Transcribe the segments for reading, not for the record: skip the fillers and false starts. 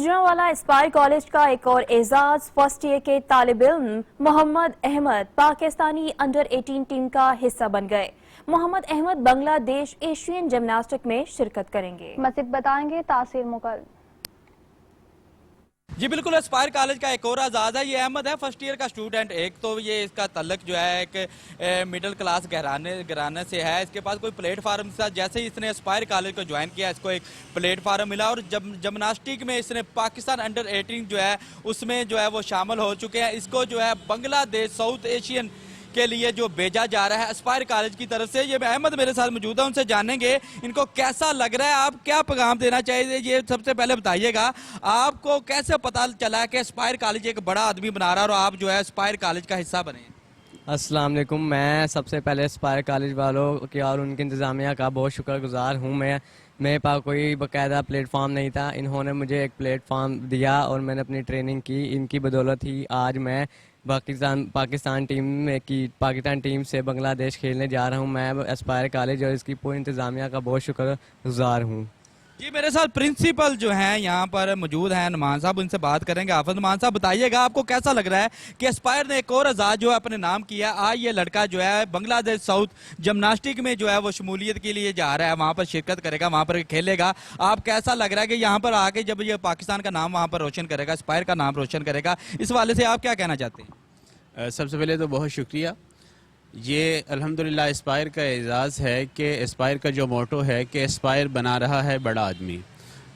Gujranwala Aspire college का एक और एजाज फर्स्ट ईयर के तालिब इल्म मोहम्मद अहमद पाकिस्तानी अंडर 18 टीम का हिस्सा बन गए। मोहम्मद अहमद बांग्लादेश एशियन जिम्नास्टिक में शिरकत करेंगे। मज़ीद बताएंगे तासीर मुगल। जी बिल्कुल, एस्पायर कॉलेज का एक और आज़ाद है। ये अहमद है, फर्स्ट ईयर का स्टूडेंट। एक तो ये इसका तल्लक जो है एक मिडिल क्लास घराने से है। इसके पास कोई प्लेटफार्म था। जैसे ही इसने एस्पायर कॉलेज को ज्वाइन किया, इसको एक प्लेटफार्म मिला और जिम्नास्टिक में इसने पाकिस्तान अंडर 18 जो है उसमें जो है वो शामिल हो चुके हैं। इसको जो है बांग्लादेश साउथ एशियन के लिए जो भेजा जा रहा है एस्पायर कॉलेज की तरफ से। ये अहमद मेरे साथ मौजूद है, उनसे जानेंगे इनको कैसा लग रहा है। आप क्या पैगाम देना चाहिए, ये सबसे पहले बताइएगा। आपको कैसे पता चला कि एस्पायर कॉलेज एक बड़ा आदमी बना रहा है और आप जो है एस्पायर कॉलेज का हिस्सा बने? अस्सलाम वालेकुम। मैं सबसे पहले एस्पायर कॉलेज वालों की और उनकी इंतज़ामिया का बहुत शुक्रगुजार हूँ। मेरे पास कोई बाकायदा प्लेटफॉर्म नहीं था, इन्होंने मुझे एक प्लेटफॉर्म दिया और मैंने अपनी ट्रेनिंग की। इनकी बदौलत ही आज मैं पाकिस्तान टीम से बांग्लादेश खेलने जा रहा हूँ। मैं एस्पायर कॉलेज और इसकी पूरी इंतज़ामिया का बहुत शुक्रगुजार हूँ। जी मेरे साथ प्रिंसिपल जो हैं यहाँ पर मौजूद हैं, नुमान साहब, उनसे बात करेंगे। हाफिज नुमान साहब, बताइएगा आपको कैसा लग रहा है कि एस्पायर ने एक और आज़ाद जो है अपने नाम किया। आज ये लड़का जो है बांग्लादेश साउथ जिम्नास्टिक में जो है वो शमूलियत के लिए जा रहा है, वहाँ पर शिरकत करेगा, वहाँ पर खेलेगा। आप कैसा लग रहा है कि यहाँ पर आके जब ये पाकिस्तान का नाम वहाँ पर रोशन करेगा, एस्पायर का नाम रोशन करेगा, इस वाले से आप क्या कहना चाहते हैं? सबसे पहले तो बहुत शुक्रिया। ये अल्हम्दुलिल्लाह एस्पायर का एजाज़ है कि एस्पायर का जो मोटो है कि एस्पायर बना रहा है बड़ा आदमी,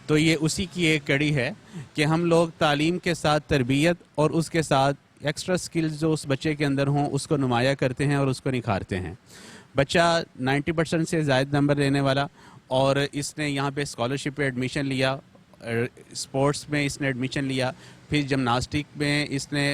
तो ये उसी की एक कड़ी है कि हम लोग तालीम के साथ तरबियत और उसके साथ एक्स्ट्रा स्किल्स जो उस बच्चे के अंदर हों उसको नुमाया करते हैं और उसको निखारते हैं। बच्चा 90% से ज़ायद नंबर लेने वाला, और इसने यहाँ पे स्कॉलरशिप पे एडमिशन लिया, स्पोर्ट्स में इसने एडमिशन लिया, फिर जिम्नास्टिक में इसने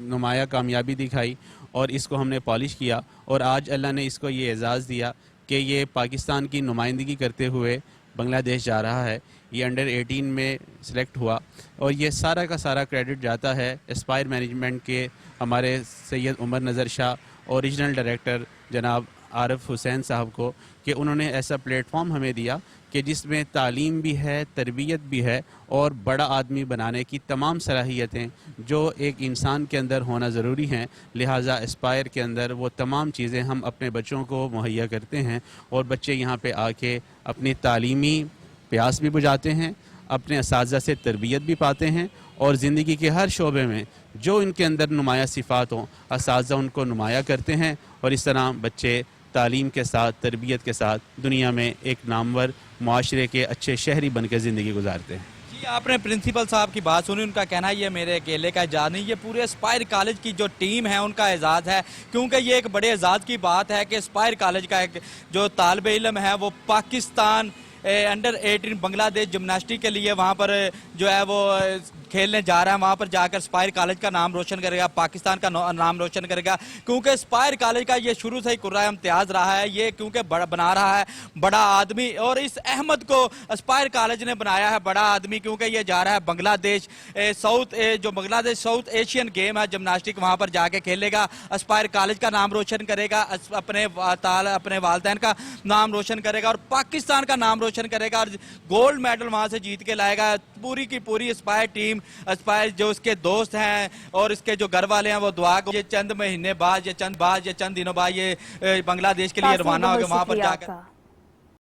नुमाया कामयाबी दिखाई और इसको हमने पॉलिश किया और आज अल्लाह ने इसको ये एजाज़ दिया कि ये पाकिस्तान की नुमाइंदगी करते हुए बांग्लादेश जा रहा है। ये अंडर 18 में सिलेक्ट हुआ और ये सारा का सारा क्रेडिट जाता है एस्पायर मैनेजमेंट के हमारे सैयद उमर नज़र शाह और रीजनल डायरेक्टर जनाब आरिफ हुसैन साहब को, कि उन्होंने ऐसा प्लेटफॉर्म हमें दिया कि जिसमें तालीम भी है, तरबियत भी है और बड़ा आदमी बनाने की तमाम सलाहियतें जो एक इंसान के अंदर होना ज़रूरी हैं। लिहाजा एस्पायर के अंदर वो तमाम चीज़ें हम अपने बच्चों को मुहैया करते हैं और बच्चे यहाँ पे आके अपनी तालीमी प्यास भी बुझाते हैं, अपने असातिज़ा से तरबियत भी पाते हैं और ज़िंदगी के हर शोबे में जो इनके अंदर नुमाया सिफ़ात हों असातिज़ा उनको नुमाया करते हैं और इस तरह बच्चे तालीम के साथ तरबियत के साथ दुनिया में एक नामवर मुआशरे के अच्छे शहरी बन के ज़िंदगी गुजारते हैं। जी आपने प्रिंसिपल साहब की बात सुनी, उनका कहना है ये मेरे अकेले का एजाज़ नहीं, ये पूरे एस्पायर कॉलेज की जो टीम है उनका एजाज़ है, क्योंकि ये एक बड़े एजाज़ की बात है कि एस्पायर कॉलेज का एक जो तालिब इल्म है वो पाकिस्तान अंडर 18 बांग्लादेश जिम्नास्टिक के लिए वहाँ पर जो है वो खेलने जा रहा है। वहाँ पर जाकर एस्पायर कॉलेज का नाम रोशन करेगा, पाकिस्तान का नाम रोशन करेगा, क्योंकि एस्पायर कॉलेज का ये शुरू से ही कुर्रा इम्तियाज़ रहा है। ये क्योंकि बना रहा है बड़ा आदमी, और इस अहमद को एस्पायर कॉलेज ने बनाया है बड़ा आदमी, क्योंकि ये जा रहा है बांग्लादेश जो बांग्लादेश साउथ एशियन गेम है जिम्नास्टिक, वहाँ पर जाके खेलेगा, एस्पायर कॉलेज का नाम रोशन करेगा, अपने वालिदैन का नाम रोशन करेगा और पाकिस्तान का नाम रोशन करेगा और गोल्ड मेडल वहाँ से जीत के लाएगा। पूरी की पूरी एस्पायर टीम, एस्पायर जो उसके दोस्त हैं और इसके जो घर वाले हैं वो दुआ को ये चंद महीने बाद या चंद दिनों बाद ये बांग्लादेश के लिए रवाना हो गए, वहाँ पर जाकर